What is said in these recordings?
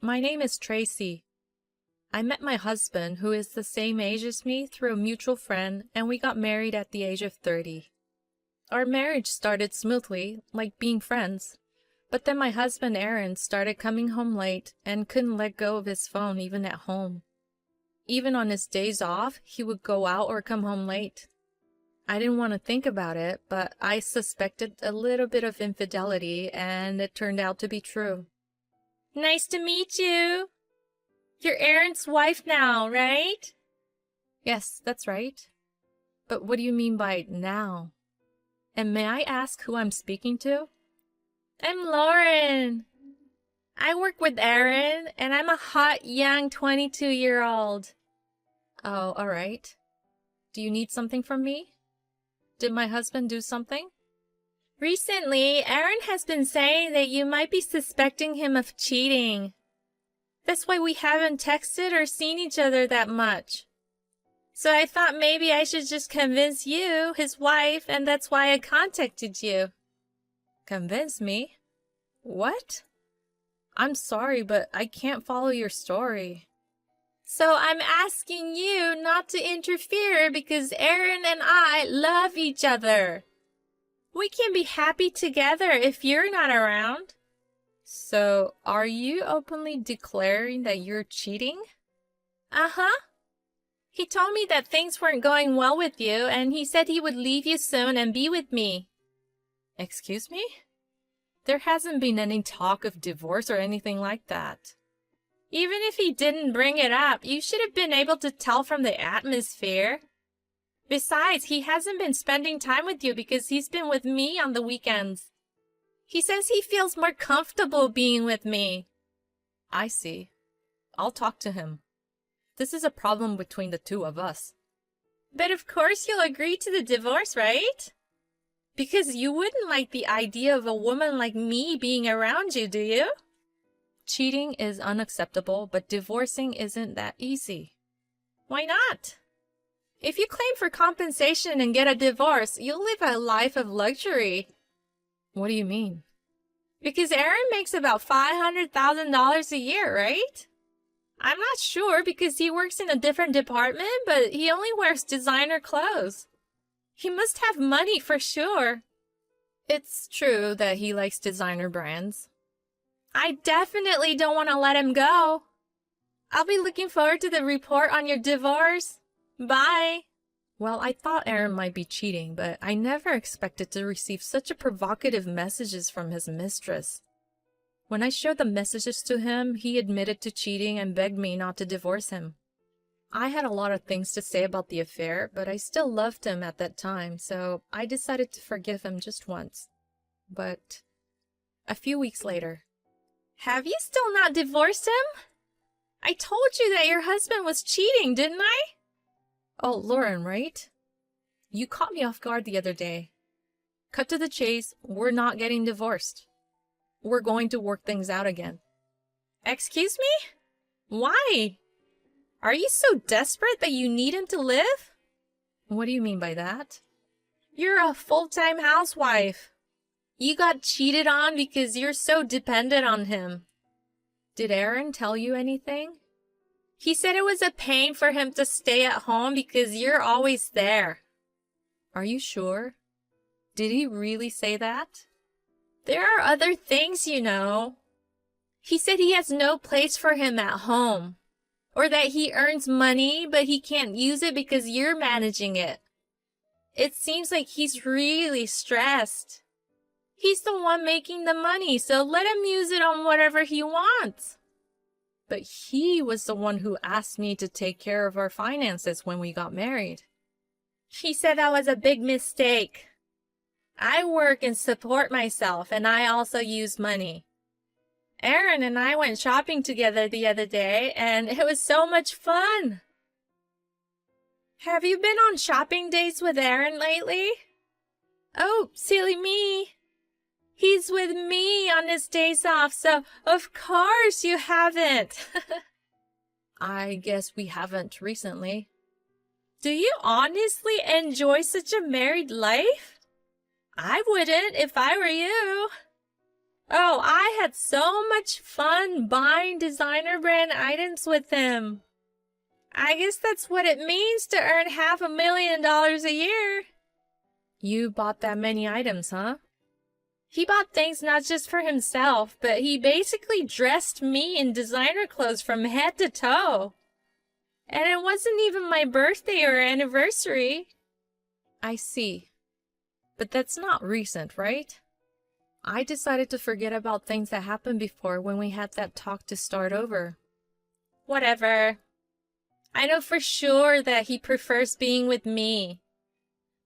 My name is Tracy. I met my husband, who is the same age as me, through a mutual friend, and we got married at the age of 30. Our marriage started smoothly, like being friends. But then my husband, Aaron, started coming home late and couldn't let go of his phone even at home. Even on his days off, he would go out or come home late. I didn't want to think about it, but I suspected a little bit of infidelity, and it turned out to be true. Nice to meet you. You're Aaron's wife now, right? Yes, that's right. But what do you mean by now? And may I ask who I'm speaking to? I'm Lauren. I work with Aaron, and I'm a hot, young 22-year-old. Oh, all right. Do you need something from me? Did my husband do something? Recently, Aaron has been saying that you might be suspecting him of cheating. That's why we haven't texted or seen each other that much. So I thought maybe I should just convince you, his wife, and that's why I contacted you. Convince me? What? I'm sorry, but I can't follow your story. So I'm asking you not to interfere because Aaron and I love each other. We can be happy together if you're not around. So, are you openly declaring that you're cheating? Uh-huh. He told me that things weren't going well with you, and he said he would leave you soon and be with me. Excuse me? There hasn't been any talk of divorce or anything like that. Even if he didn't bring it up, you should have been able to tell from the atmosphere. Besides, he hasn't been spending time with you because he's been with me on the weekends. He says he feels more comfortable being with me. I see. I'll talk to him. This is a problem between the two of us. But of course you'll agree to the divorce, right? Because you wouldn't like the idea of a woman like me being around you, do you? Cheating is unacceptable, but divorcing isn't that easy. Why not? If you claim for compensation and get a divorce, you'll live a life of luxury. What do you mean? Because Aaron makes about $500,000 a year, right? I'm not sure because he works in a different department, but he only wears designer clothes. He must have money for sure. It's true that he likes designer brands. I definitely don't want to let him go. I'll be looking forward to the report on your divorce. Bye. Well, I thought Aaron might be cheating, but I never expected to receive such a provocative messages from his mistress. When I showed the messages to him, he admitted to cheating and begged me not to divorce him. I had a lot of things to say about the affair, but I still loved him at that time, so I decided to forgive him just once. But a few weeks later... Have you still not divorced him? I told you that your husband was cheating, didn't I? Oh, Lauren, right? You caught me off guard the other day. Cut to the chase, we're not getting divorced. We're going to work things out again. Excuse me? Why? Are you so desperate that you need him to live? What do you mean by that? You're a full-time housewife. You got cheated on because you're so dependent on him. Did Aaron tell you anything? He said it was a pain for him to stay at home because you're always there. Are you sure? Did he really say that? There are other things, you know. He said he has no place for him at home. Or that he earns money, but he can't use it because you're managing it. It seems like he's really stressed. He's the one making the money, so let him use it on whatever he wants. But he was the one who asked me to take care of our finances when we got married. He said that was a big mistake. I work and support myself, and I also use money. Aaron and I went shopping together the other day, and it was so much fun. Have you been on shopping dates with Aaron lately? Oh, silly me. He's with me on his days off, so of course you haven't. I guess we haven't recently. Do you honestly enjoy such a married life? I wouldn't if I were you. Oh, I had so much fun buying designer brand items with him. I guess that's what it means to earn $500,000 a year. You bought that many items, huh? He bought things not just for himself, but he basically dressed me in designer clothes from head to toe. And it wasn't even my birthday or anniversary. I see. But that's not recent, right? I decided to forget about things that happened before when we had that talk to start over. Whatever. I know for sure that he prefers being with me.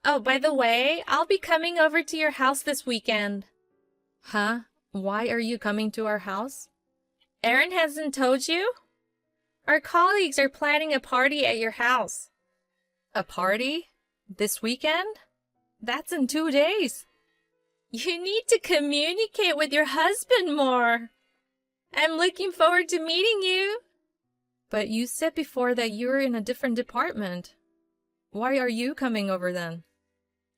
Oh, by the way, I'll be coming over to your house this weekend. Huh? Why are you coming to our house? Aaron hasn't told you? Our colleagues are planning a party at your house. A party? This weekend? That's in 2 days. You need to communicate with your husband more. I'm looking forward to meeting you. But you said before that you were in a different department. Why are you coming over then?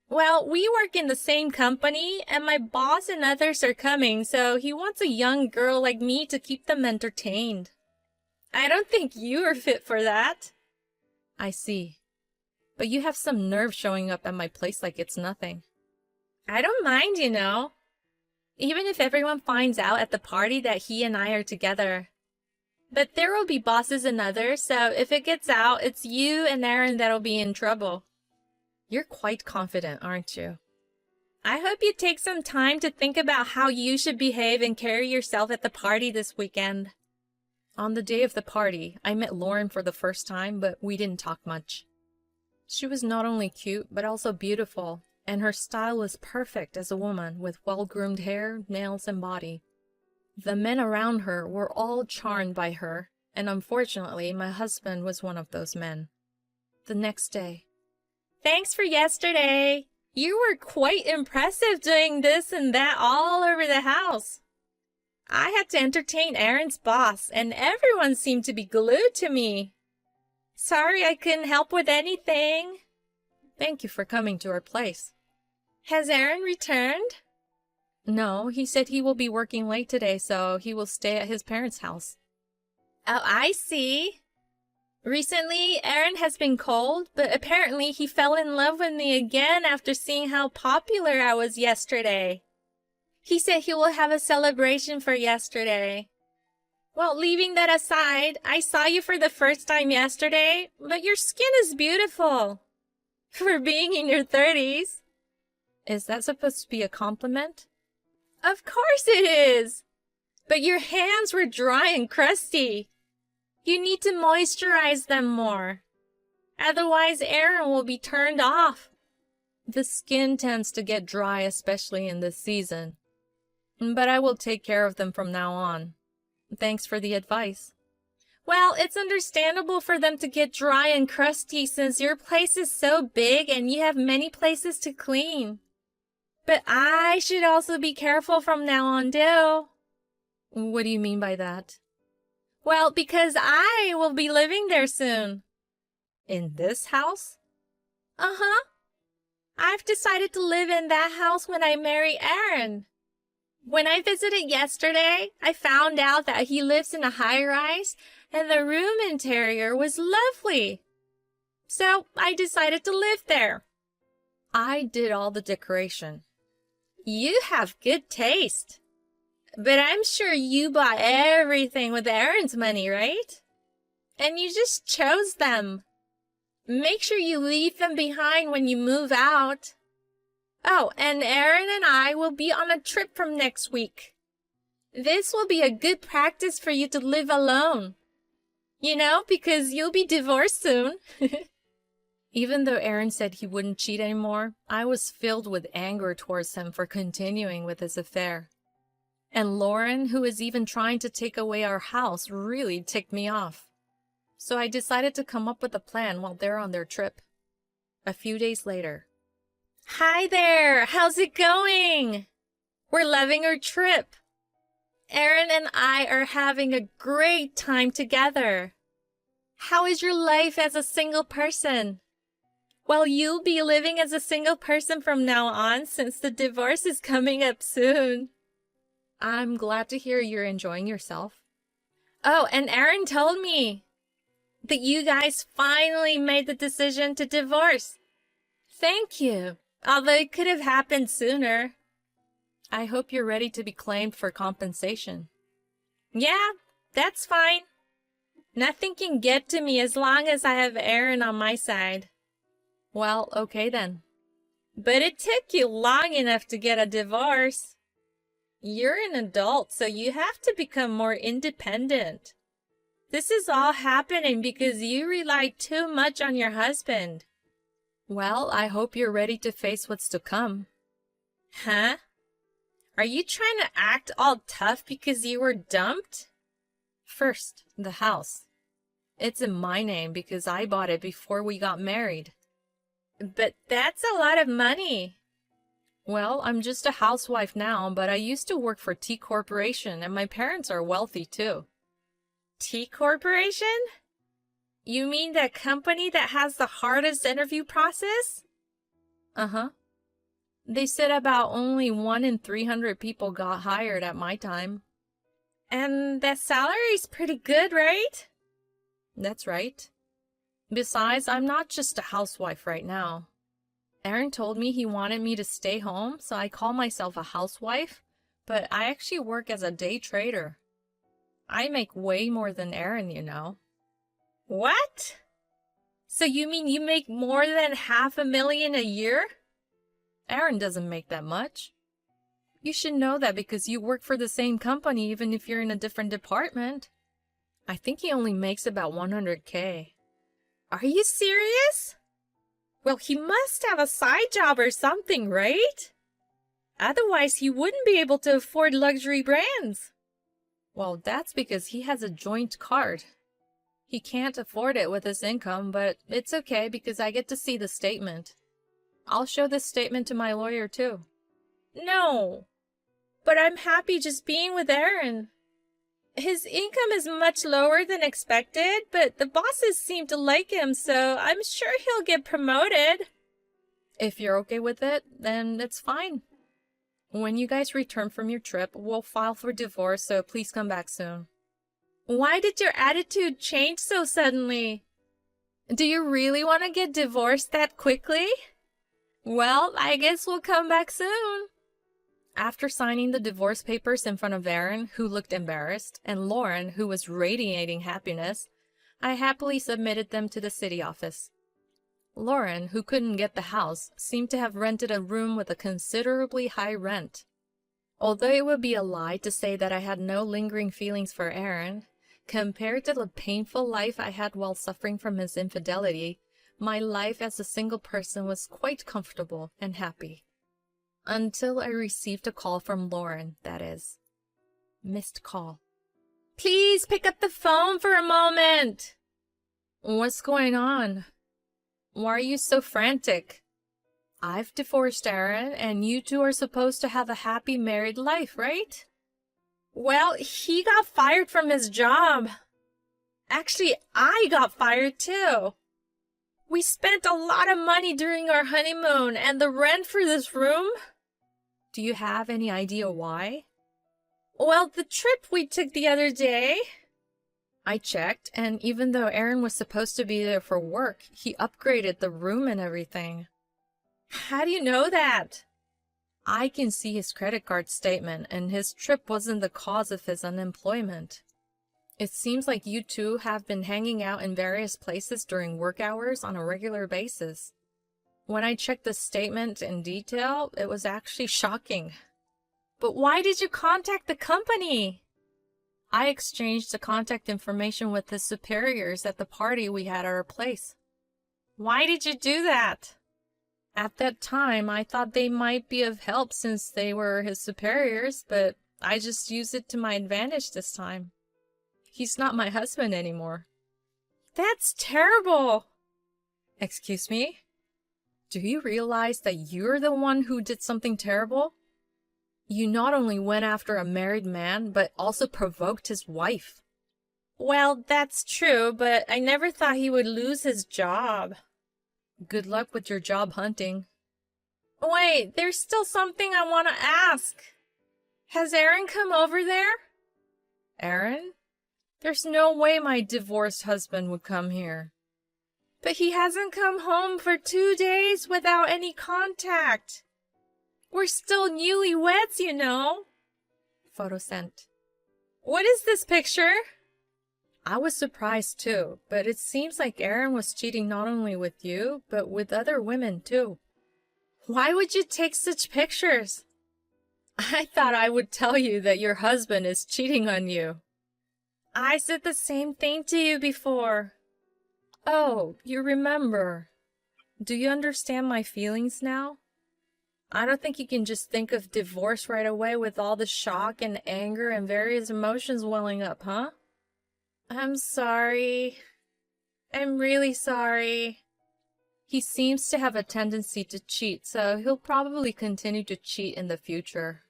Well, we work in the same company, and my boss and others are coming, so he wants a young girl like me to keep them entertained. I don't think you are fit for that. I see. But you have some nerve showing up at my place like it's nothing. I don't mind, you know. Even if everyone finds out at the party that he and I are together. But there will be bosses and others, so if it gets out, it's you and Aaron that'll be in trouble. You're quite confident, aren't you? I hope you take some time to think about how you should behave and carry yourself at the party this weekend. On the day of the party, I met Lauren for the first time, but we didn't talk much. She was not only cute, but also beautiful, and her style was perfect as a woman with well-groomed hair, nails, and body. The men around her were all charmed by her, and unfortunately, my husband was one of those men. The next day. Thanks for yesterday. You were quite impressive doing this and that all over the house. I had to entertain Aaron's boss, and everyone seemed to be glued to me. Sorry I couldn't help with anything. Thank you for coming to our place. Has Aaron returned? No, he said he will be working late today, so he will stay at his parents' house. Oh, I see. Recently, Aaron has been cold, but apparently he fell in love with me again after seeing how popular I was yesterday. He said he will have a celebration for yesterday. Well, leaving that aside, I saw you for the first time yesterday, but your skin is beautiful. For being in your 30s. Is that supposed to be a compliment? Of course it is! But your hands were dry and crusty. You need to moisturize them more. Otherwise, Aaron will be turned off. The skin tends to get dry, especially in this season. But I will take care of them from now on. Thanks for the advice. Well, it's understandable for them to get dry and crusty since your place is so big and you have many places to clean. But I should also be careful from now on, too. What do you mean by that? Well, because I will be living there soon. In this house? Uh-huh. I've decided to live in that house when I marry Aaron. When I visited yesterday, I found out that he lives in a high-rise and the room interior was lovely. So I decided to live there. I did all the decoration. You have good taste. But I'm sure you bought everything with Aaron's money, right? And you just chose them. Make sure you leave them behind when you move out. Oh, and Aaron and I will be on a trip from next week. This will be a good practice for you to live alone. You know, because you'll be divorced soon. Even though Aaron said he wouldn't cheat anymore, I was filled with anger towards him for continuing with his affair. And Lauren, who is even trying to take away our house, really ticked me off. So I decided to come up with a plan while they're on their trip. A few days later. Hi there! How's it going? We're loving our trip. Aaron and I are having a great time together. How is your life as a single person? Well, you'll be living as a single person from now on since the divorce is coming up soon. I'm glad to hear you're enjoying yourself. Oh, and Aaron told me that you guys finally made the decision to divorce. Thank you. Although it could have happened sooner. I hope you're ready to be claimed for compensation. Yeah, that's fine. Nothing can get to me as long as I have Aaron on my side. Well, okay then. But it took you long enough to get a divorce. You're an adult, so you have to become more independent. This is all happening because you rely too much on your husband. Well, I hope you're ready to face what's to come. Huh? Are you trying to act all tough because you were dumped? First, the house. It's in my name because I bought it before we got married. But that's a lot of money. Well, I'm just a housewife now, but I used to work for T Corporation, and my parents are wealthy too. T Corporation? You mean that company that has the hardest interview process? Uh-huh. They said about only 1 in 300 people got hired at my time. And that salary's pretty good, right? That's right. Besides, I'm not just a housewife right now. Aaron told me he wanted me to stay home, so I call myself a housewife, but I actually work as a day trader. I make way more than Aaron, you know. What? So you mean you make more than $500,000 a year? Aaron doesn't make that much. You should know that because you work for the same company even if you're in a different department. I think he only makes about $100K. Are you serious? Well, he must have a side job or something, right? Otherwise, he wouldn't be able to afford luxury brands. Well, that's because he has a joint card. He can't afford it with his income, but it's okay because I get to see the statement. I'll show this statement to my lawyer too. No, but I'm happy just being with Aaron. His income is much lower than expected, but the bosses seem to like him, so I'm sure he'll get promoted. If you're okay with it, then it's fine. When you guys return from your trip, we'll file for divorce, so please come back soon. Why did your attitude change so suddenly? Do you really want to get divorced that quickly? Well, I guess we'll come back soon. After signing the divorce papers in front of Aaron, who looked embarrassed, and Lauren, who was radiating happiness, I happily submitted them to the city office. Lauren, who couldn't get the house, seemed to have rented a room with a considerably high rent. Although it would be a lie to say that I had no lingering feelings for Aaron, compared to the painful life I had while suffering from his infidelity, my life as a single person was quite comfortable and happy. Until I received a call from Lauren, that is. Missed call. Please pick up the phone for a moment. What's going on? Why are you so frantic? I've divorced Aaron, and you two are supposed to have a happy married life, right? Well, he got fired from his job. Actually, I got fired too. We spent a lot of money during our honeymoon, and the rent for this room? Do you have any idea why? Well, the trip we took the other day. I checked, and even though Aaron was supposed to be there for work, he upgraded the room and everything. How do you know that? I can see his credit card statement, and his trip wasn't the cause of his unemployment. It seems like you two have been hanging out in various places during work hours on a regular basis. When I checked the statement in detail, it was actually shocking. But why did you contact the company? I exchanged the contact information with his superiors at the party we had at our place. Why did you do that? At that time, I thought they might be of help since they were his superiors, but I just used it to my advantage this time. He's not my husband anymore. That's terrible! Excuse me? Do you realize that you're the one who did something terrible? You not only went after a married man, but also provoked his wife. Well, that's true, but I never thought he would lose his job. Good luck with your job hunting. Wait, there's still something I want to ask. Has Aaron come over there? Aaron? There's no way my divorced husband would come here. But he hasn't come home for 2 days without any contact. We're still newlyweds, you know. Photo sent. What is this picture? I was surprised too, but it seems like Aaron was cheating not only with you, but with other women too. Why would you take such pictures? I thought I would tell you that your husband is cheating on you. I said the same thing to you before. Oh, you remember. Do you understand my feelings now? I don't think you can just think of divorce right away with all the shock and anger and various emotions welling up, huh? I'm sorry. I'm really sorry. He seems to have a tendency to cheat, so he'll probably continue to cheat in the future.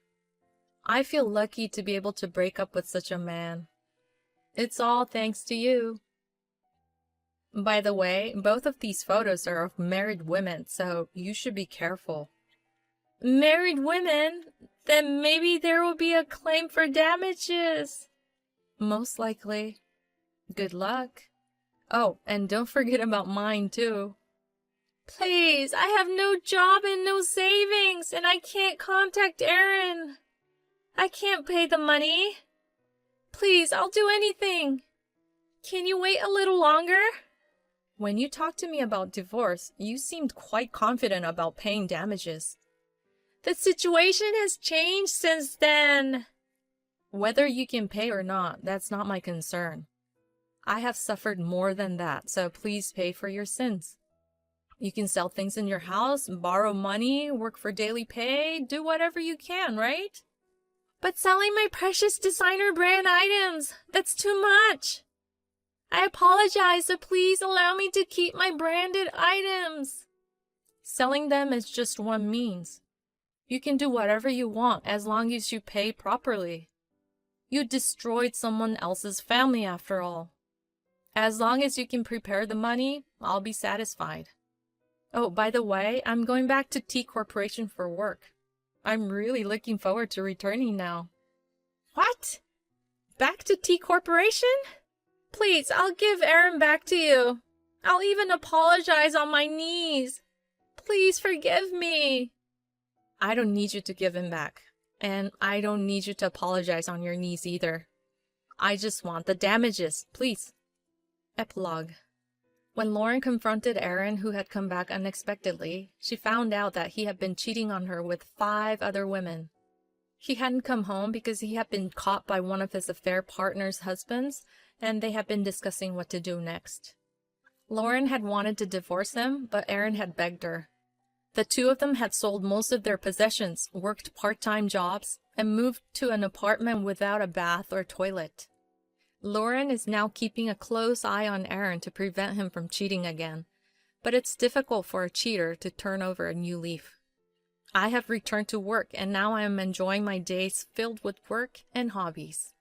I feel lucky to be able to break up with such a man. It's all thanks to you. By the way, both of these photos are of married women, so you should be careful. Married women? Then maybe there will be a claim for damages. Most likely. Good luck. Oh, and don't forget about mine too. Please, I have no job and no savings, and I can't contact Aaron. I can't pay the money. Please, I'll do anything. Can you wait a little longer? When you talked to me about divorce, you seemed quite confident about paying damages. The situation has changed since then. Whether you can pay or not, that's not my concern. I have suffered more than that, so please pay for your sins. You can sell things in your house, borrow money, work for daily pay, do whatever you can, right? But selling my precious designer brand items, that's too much. I apologize, so please allow me to keep my branded items. Selling them is just one means. You can do whatever you want as long as you pay properly. You destroyed someone else's family after all. As long as you can prepare the money, I'll be satisfied. Oh, by the way, I'm going back to T Corporation for work. I'm really looking forward to returning now. What? Back to T Corporation? Please, I'll give Aaron back to you. I'll even apologize on my knees. Please forgive me. I don't need you to give him back. And I don't need you to apologize on your knees either. I just want the damages, please. Epilogue. When Lauren confronted Aaron, who had come back unexpectedly, she found out that he had been cheating on her with 5 other women. He hadn't come home because he had been caught by one of his affair partner's husbands, and they had been discussing what to do next. Lauren had wanted to divorce him, but Aaron had begged her. The 2 of them had sold most of their possessions, worked part-time jobs, and moved to an apartment without a bath or toilet. Lauren is now keeping a close eye on Aaron to prevent him from cheating again, but it's difficult for a cheater to turn over a new leaf. I have returned to work, and now I am enjoying my days filled with work and hobbies.